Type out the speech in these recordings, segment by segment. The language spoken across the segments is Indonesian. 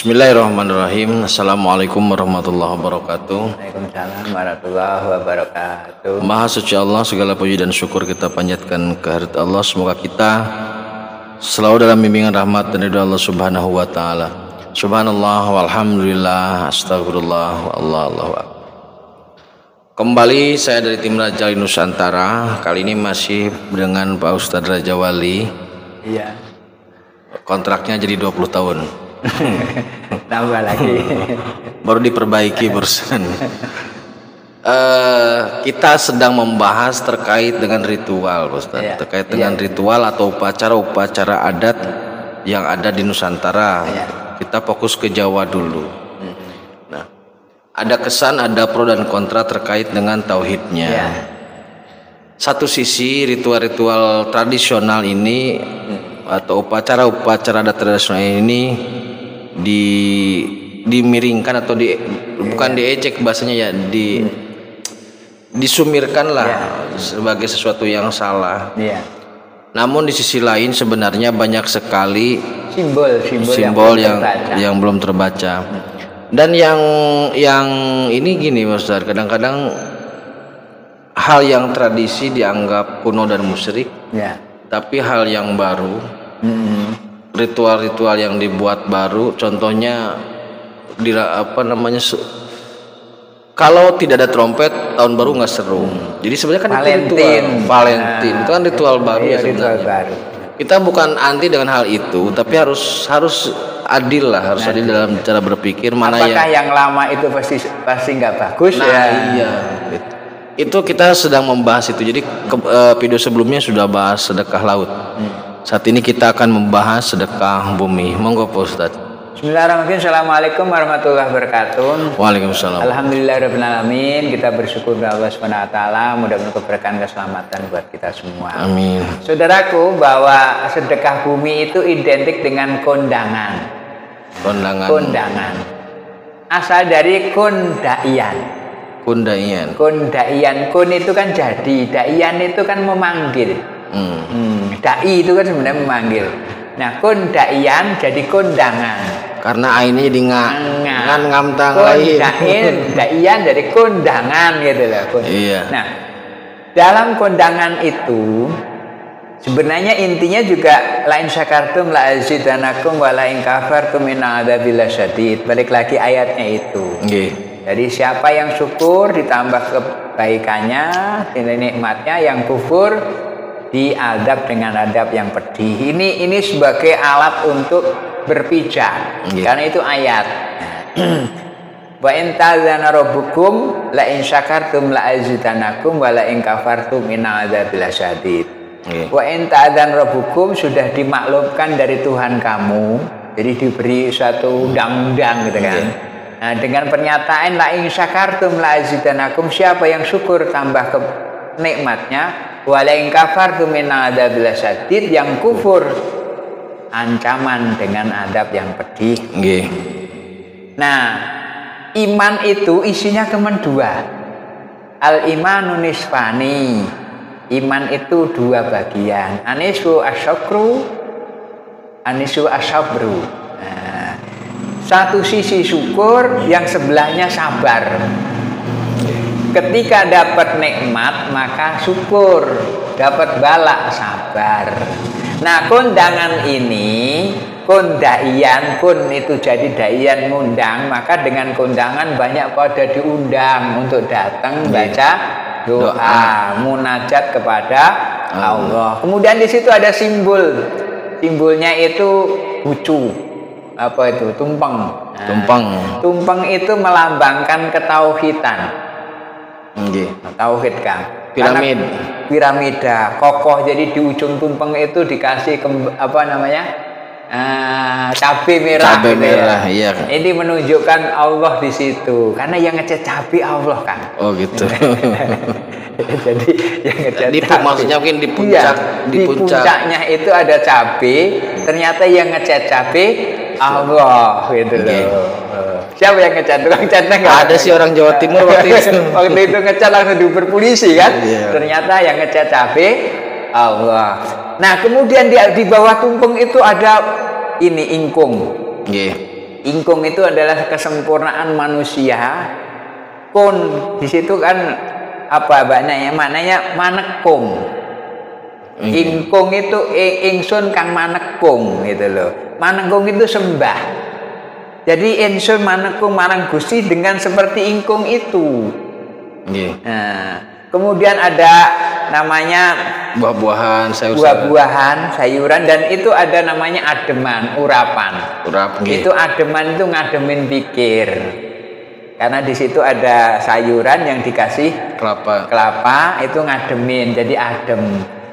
Bismillahirrahmanirrahim. Assalamualaikum warahmatullahi wabarakatuh. Waalaikumsalam warahmatullahi wabarakatuh. Maha suci Allah, segala puji dan syukur kita panjatkan kehadirat Allah. Semoga kita selalu dalam bimbingan rahmat dan ridha Allah Subhanahu wa taala. Subhanallah walhamdulillah, astagfirullah wallahu akbar. Kembali saya dari tim Raja Nusantara. Kali ini masih dengan Pak Ustadz Raja Wali. Iya. Kontraknya jadi 20 tahun. Tambah lagi. Baru diperbaiki barusan. Kita sedang membahas terkait dengan ritual, Ustaz. Iya. Terkait dengan ritual atau upacara-upacara adat yang ada di Nusantara. Iya. Kita fokus ke Jawa dulu. Nah, ada kesan, ada pro dan kontra terkait dengan tauhidnya. Iya. Satu sisi ritual-ritual tradisional ini atau upacara-upacara adat tradisional ini dimiringkan atau bukan diejek bahasanya ya, disumirkan lah sebagai sesuatu yang salah. Iya. Namun di sisi lain sebenarnya banyak sekali simbol yang belum terbaca. Dan yang ini gini Ustaz, kadang-kadang hal yang tradisi dianggap kuno dan musyrik. Ya. Tapi hal yang baru, ritual-ritual yang dibuat baru, contohnya kalau tidak ada trompet tahun baru nggak seru. Jadi sebenarnya kan Valentine itu kan ritual baru ya sebenarnya. Kita bukan anti dengan hal itu, tapi harus adil lah, harus adil dalam cara berpikir. Apakah yang lama itu pasti nggak bagus? Iya. Itu kita sedang membahas itu. Jadi video sebelumnya sudah bahas sedekah laut. Saat ini kita akan membahas sedekah bumi. Monggo Pak Ustaz. Bismillahirrahmanirrahim. Assalamualaikum warahmatullahi wabarakatuh. Waalaikumsalam. Alhamdulillahirrahmanirrahim. Kita bersyukur kepada Allah Subhanahu wa taala, mudah-mudahan keberkahan keselamatan buat kita semua. Amin. Saudaraku, bahwa sedekah bumi itu identik dengan kondangan. Kondangan. Asal dari kondaian. Kondaian. Kun itu kan jadi, daian itu kan memanggil. Dai itu kan sebenarnya memanggil. Nah, kondaian jadi kondangan. Karena ainnya jadi ngamtang lain. Daian jadi kondangan gitu loh. Iya. Nah, dalam kondangan itu sebenarnya intinya juga lain syakartum la azidanakum wa la in kafartum inna adzabil lasyadid. Balik lagi ayatnya itu. Nggih. Jadi siapa yang syukur ditambah kebaikannya, nikmatnya, yang kufur diadab dengan adab yang pedih. Ini sebagai alat untuk berpijak. Karena itu ayat. Wa in ta'adzana rabbukum la in syakartum la azidanakum wa la in kafartum inna adzabil lasyadid. Wa in ta'adzana rabbukum sudah dimaklumkan dari Tuhan kamu. Jadi diberi suatu undang-undang gitu kan. Nah, dengan pernyataan la in syakartum la azidanakum, siapa yang syukur tambah ke nikmatnya, wa la in kafartum minna adzabil lasyadid, yang kufur ancaman dengan adab yang pedih. Nggih. Nah, iman itu isinya cuma dua. Al imanu nisfani. Iman itu dua bagian. Anisu asyakru, anisu asyabru. Satu sisi syukur, yang sebelahnya sabar. Ketika dapat nikmat maka syukur, dapat bala sabar. Nah, kondangan ini kondaian, kun itu jadi daian ngundang, maka dengan kondangan banyak pada diundang untuk datang baca doa, munajat kepada Allah. Kemudian di situ ada simbol. Simbolnya itu bucu. Apa itu? Tumpeng. Tumpeng itu melambangkan ketauhidan. Tauhid kan. Piramida kokoh. Jadi di ujung tumpeng itu dikasih cabai merah. Cabai merah, iya. Ini menunjukkan Allah di situ. Karena yang ngecat cabai Allah kan. Oh gitu. Jadi yang ngecat cabai. Maksudnya mungkin di puncak. Iya, di puncaknya itu ada cabai. Ternyata yang ngecat cabai Allah gitu loh. Siapa yang ngecat? Tukang catnya nggak ada sih orang Jawa Timur waktu itu. Waktu itu ngecat langsung diuber polisi kan. Ternyata yang ngecat cabai Allah. Nah, kemudian di bawah tumpeng itu ada ini ingkung. Nggih. Ingkung itu adalah kesempurnaan manusia. Kun di situ kan apa maknanya? Maknanya manekung. Ingkung itu ingsun kang manekung gitu loh. Manekung itu sembah. Jadi ingsun manekung marang Gusti dengan seperti ingkung itu. Nah, kemudian ada namanya buah-buahan, sayuran dan itu ada namanya ademan, urapan. Itu ademan itu ngademin pikir. Karena di situ ada sayuran yang dikasih kelapa itu ngademin, jadi adem.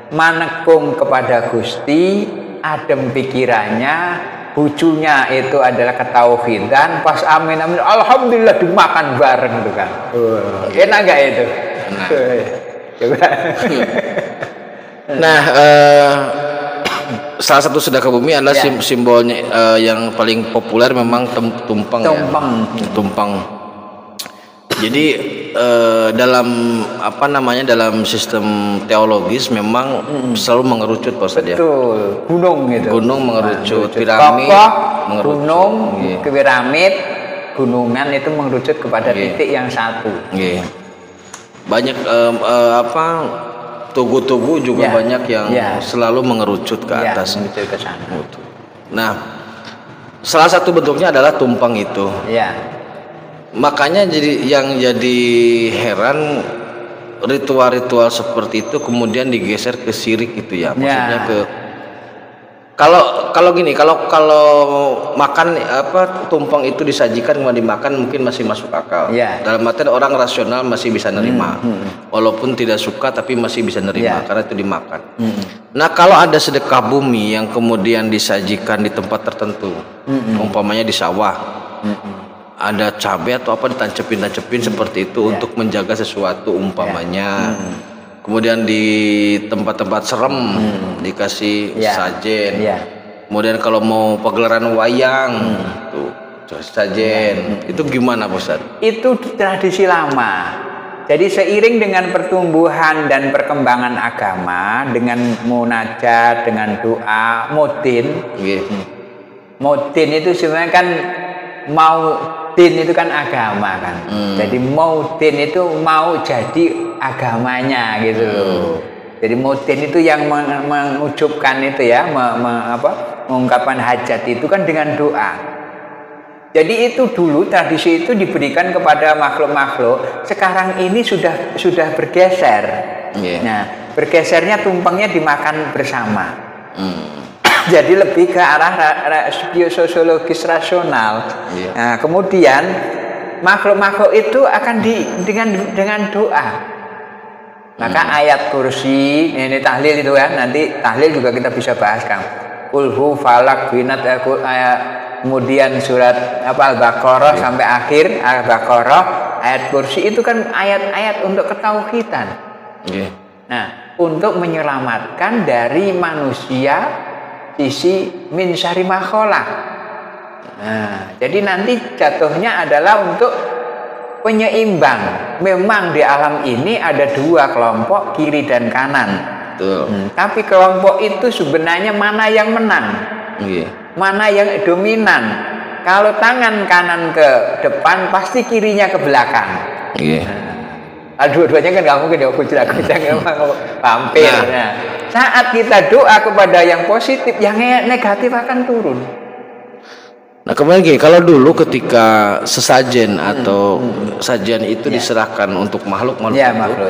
Manekung kepada Gusti, adem pikirannya, bujunya itu adalah ketauhidan. Pas amin amin, alhamdulillah dimakan bareng tuh kan. Enak nggak itu? Coba. Nah, salah satu sedekah bumi adalah simbolnya yang paling populer memang tumpeng. Tumpeng. Jadi dalam dalam sistem teologis memang selalu mengerucut Pak Ustadz ya. Betul. Gunung gitu. Gunung mengerucut, piramid mengerucut. Gunung, piramid, gunungan itu mengerucut kepada titik yang satu. Banyak tugu-tugu juga banyak yang selalu mengerucut ke atas. Ke sana. Nah, salah satu bentuknya adalah tumpeng itu. Makanya yang jadi heran ritual-ritual seperti itu kemudian digeser ke syirik gitu ya. Maksudnya ke kalau gini, kalau makan tumpeng itu disajikan kemudian dimakan mungkin masih masuk akal. Dalam artian orang rasional masih bisa nerima. Walaupun tidak suka tapi masih bisa nerima karena itu dimakan. Nah, kalau ada sedekah bumi yang kemudian disajikan di tempat tertentu, umpamanya di sawah. Ada cabai atau apa ditancepin seperti itu untuk menjaga sesuatu umpamanya. Kemudian di tempat-tempat serem dikasih sajen. Kemudian kalau mau pagelaran wayang tuh sajen. Itu gimana Ustaz? Itu tradisi lama. Jadi seiring dengan pertumbuhan dan perkembangan agama, dengan munajat, dengan doa, mutin. Mutin itu sebenarnya kan Din itu kan agama kan. Jadi Din itu mau jadi agamanya gitu loh. Jadi Din itu yang mengucapkan itu ya, mengungkapkan hajat itu kan dengan doa. Jadi itu dulu tradisi itu diberikan kepada makhluk-makhluk. Sekarang ini sudah bergeser. Nah, bergesernya tumpengnya dimakan bersama. Jadi lebih ke arah biososiologis rasional. Nah, kemudian makhluk-makhluk itu akan dengan doa. Maka ayat kursi ini tahlil itu kan, nanti tahlil juga kita bisa bahas kan. Kulhu falak binat kemudian surat Al-Baqarah sampai akhir Al-Baqarah, ayat kursi itu kan ayat-ayat untuk ketauhidan. Nah, untuk menyelamatkan dari manusia sisi min syarri ma khalaq. Nah, jadi nanti jatuhnya adalah untuk penyeimbang. Memang di alam ini ada dua kelompok, kiri dan kanan. Tapi kelompok itu sebenarnya mana yang menang? Mana yang dominan? Kalau tangan kanan ke depan, pasti kirinya ke belakang. Dua-duanya kan nggak mungkin ya, kucing emang hampir. Saat kita doa kepada yang positif, yang negatif akan turun. Nah, kemudian gini, kalau dulu ketika sesajen atau sajian itu diserahkan untuk makhluk-makhluk itu,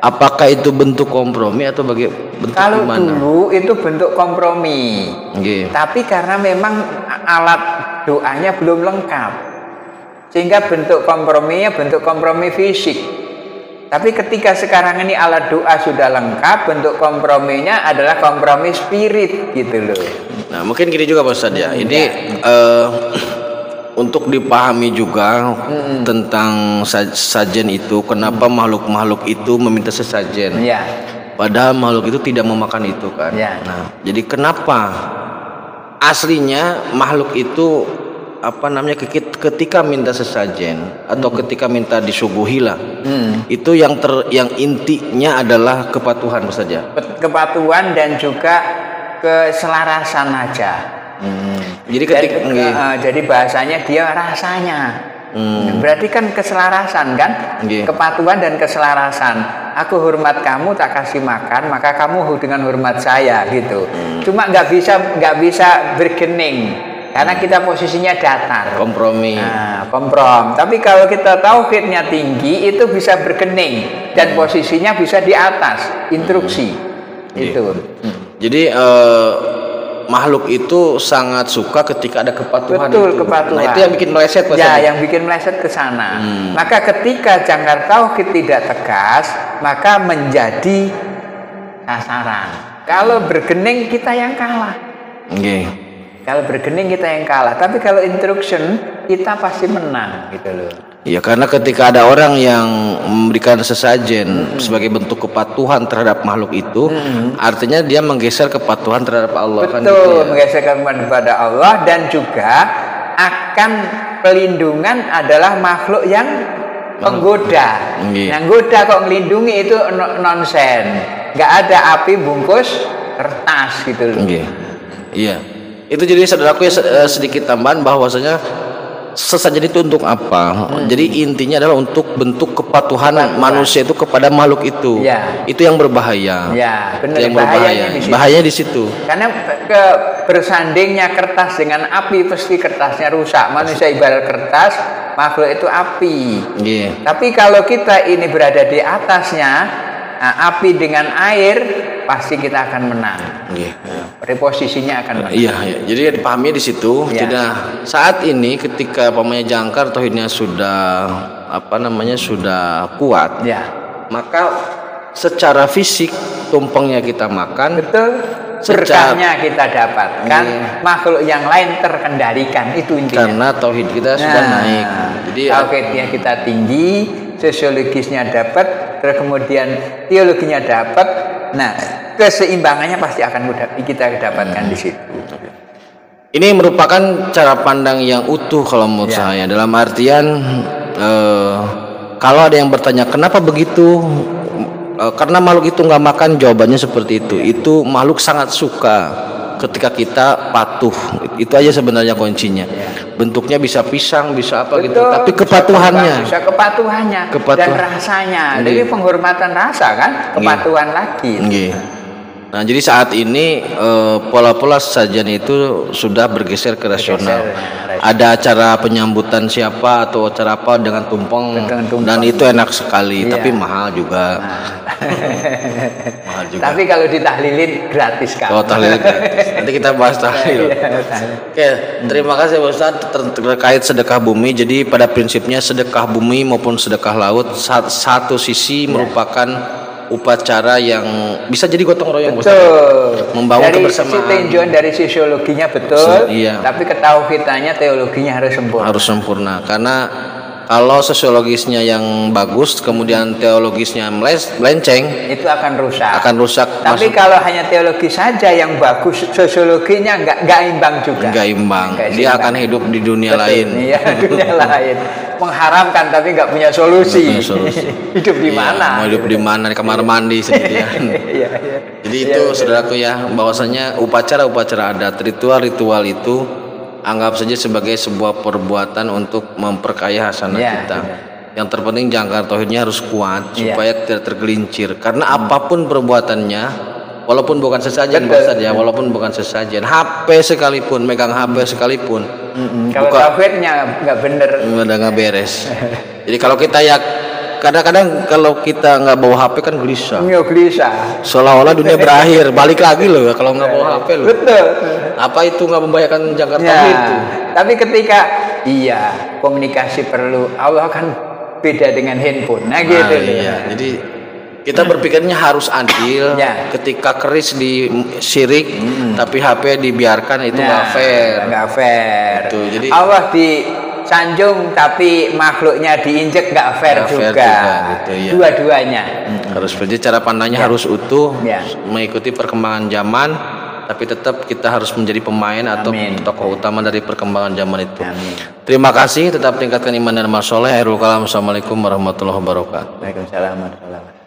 apakah itu bentuk kompromi atau bentuk kalau gimana? Dulu itu bentuk kompromi. Tapi karena memang alat doanya belum lengkap, sehingga bentuk komprominya bentuk kompromi fisik. Tapi ketika sekarang ini alat doa sudah lengkap, bentuk komprominya adalah kompromi spirit gitu loh. Nah, mungkin gini juga Pak Ustadz ya. Ini untuk dipahami juga tentang sajen itu, kenapa makhluk-makhluk itu meminta sesajen. Padahal makhluk itu tidak memakan itu kan. Nah, jadi kenapa aslinya makhluk itu ketika minta sesajen atau ketika minta disuguhilah itu yang intinya adalah kepatuhan saja, kepatuhan dan juga keselarasan aja. Jadi ketika jadi bahasanya dia rasanya. Berarti kan keselarasan kan, kepatuhan dan keselarasan. Aku hormat kamu, tak kasih makan, maka kamu dengan hormat saya gitu. Cuma nggak bisa bergening karena kita posisinya datar. Kompromi. Komprom. Tapi kalau kita tauhidnya tinggi, itu bisa bergening dan posisinya bisa di atas. Instruksi. Itu. Jadi makhluk itu sangat suka ketika ada kepatuhan. Betul, itu. kepatuhan. Nah, itu yang bikin meleset. Ya, yang bikin meleset ke sana. Maka ketika jangkar tauhid tidak tegas, maka menjadi sasaran. Kalau bergening kita yang kalah. Kalau bergening kita yang kalah. Tapi kalau instruction kita pasti menang gitu loh. Ya, karena ketika ada orang yang memberikan sesajen sebagai bentuk kepatuhan terhadap makhluk itu, artinya dia menggeser kepatuhan terhadap Allah. Betul, kan gitu ya? menggeserkan kepada Allah, dan juga akan pelindungan adalah makhluk yang penggoda. Yang goda kok melindungi itu nonsen. Nggak ada api bungkus kertas gitu loh. Iya. Itu jadi saudaraku ya, sedikit tambahan bahwasanya sesajen itu untuk apa? Jadi intinya adalah untuk bentuk kepatuhan manusia itu kepada makhluk itu. Itu yang berbahaya. Benar. Yang berbahaya. Bahayanya di situ. Karena bersandingnya kertas dengan api pasti kertasnya rusak. Manusia ibarat kertas, makhluk itu api. Tapi kalau kita ini berada di atasnya, api dengan air, pasti kita akan menang. Reposisinya akan menang. Iya. Jadi dipahami di situ. Tidak saat ini ketika pamanya jangkar tauhidnya sudah sudah kuat. Maka secara fisik tumpengnya kita makan. Betul. Berkahnya kita dapatkan. Makhluk yang lain terkendalikan, itu intinya. Karena tauhid kita sudah naik. Jadi tauhidnya kita tinggi, sosiologisnya dapat, terus kemudian teologinya dapat. Nah, keseimbangannya pasti akan kita dapatkan di situ. Ini merupakan cara pandang yang utuh kalau menurut saya. Dalam artian kalau ada yang bertanya kenapa begitu, karena makhluk itu nggak makan, jawabannya seperti itu. Itu makhluk sangat suka ketika kita patuh. Itu aja sebenarnya kuncinya. Bentuknya bisa pisang, bisa apa. Betul, gitu. Tapi kepatuhannya. Bisa kepatuhannya. Dan rasanya. Jadi penghormatan rasa kan, kepatuhan lagi. Nah, jadi saat ini pola-pola sajian itu sudah bergeser ke rasional. Ada acara penyambutan siapa atau acara apa dengan tumpeng. Dan itu enak sekali, tapi mahal juga. Tapi kalau ditahlilin gratis kan. Oh, tahlil gratis. Nanti kita bahas tahlil. Oke, terima kasih Pak Ustaz terkait sedekah bumi. Jadi pada prinsipnya sedekah bumi maupun sedekah laut satu sisi merupakan upacara yang bisa jadi gotong royong. Betul. Membangun kebersamaan. Dari sisi tinjauan dari sosiologinya betul. Tapi ketauhidannya teologinya harus sempurna. Harus sempurna. Karena kalau sosiologisnya yang bagus, kemudian teologisnya melenceng, itu akan rusak. Tapi kalau hanya teologi saja yang bagus, sosiologinya nggak imbang juga. Nggak imbang. Dia akan hidup di dunia lain. Iya, dunia lain. Mengharamkan tapi nggak punya solusi. Hidup di mana? Mau hidup di mana? Di kamar mandi sendirian. Jadi itu saudaraku ya, bahwasanya upacara-upacara adat, ritual-ritual itu anggap saja sebagai sebuah perbuatan untuk memperkaya hasanah kita. Yang terpenting jangkar tauhidnya harus kuat supaya tidak tergelincir. Karena apapun perbuatannya, walaupun bukan sesajen, walaupun bukan sesajen, HP sekalipun, megang HP sekalipun, kalau tauhidnya nggak bener, nggak beres. Jadi kalau kita kadang-kadang kalau kita nggak bawa HP kan gelisah. Seolah-olah dunia berakhir. Balik lagi loh kalau nggak bawa HP loh. Betul. Apa itu nggak membahayakan jangkar tauhid itu? Tapi ketika komunikasi perlu, Allah kan beda dengan handphone. Nah gitu. Jadi kita berpikirnya harus adil. Ketika keris di syirik, tapi HP dibiarkan, itu nggak fair. Nggak fair. Jadi Allah disanjung tapi makhluknya diinjek, nggak fair juga. Gitu, dua-duanya. Harus berarti cara pandangnya harus utuh, mengikuti perkembangan zaman. Tapi tetap kita harus menjadi pemain atau tokoh utama dari perkembangan zaman itu. Terima kasih, tetap tingkatkan iman dan amal soleh. Assalamualaikum warahmatullahi wabarakatuh. Waalaikumsalam warahmatullahi wabarakatuh.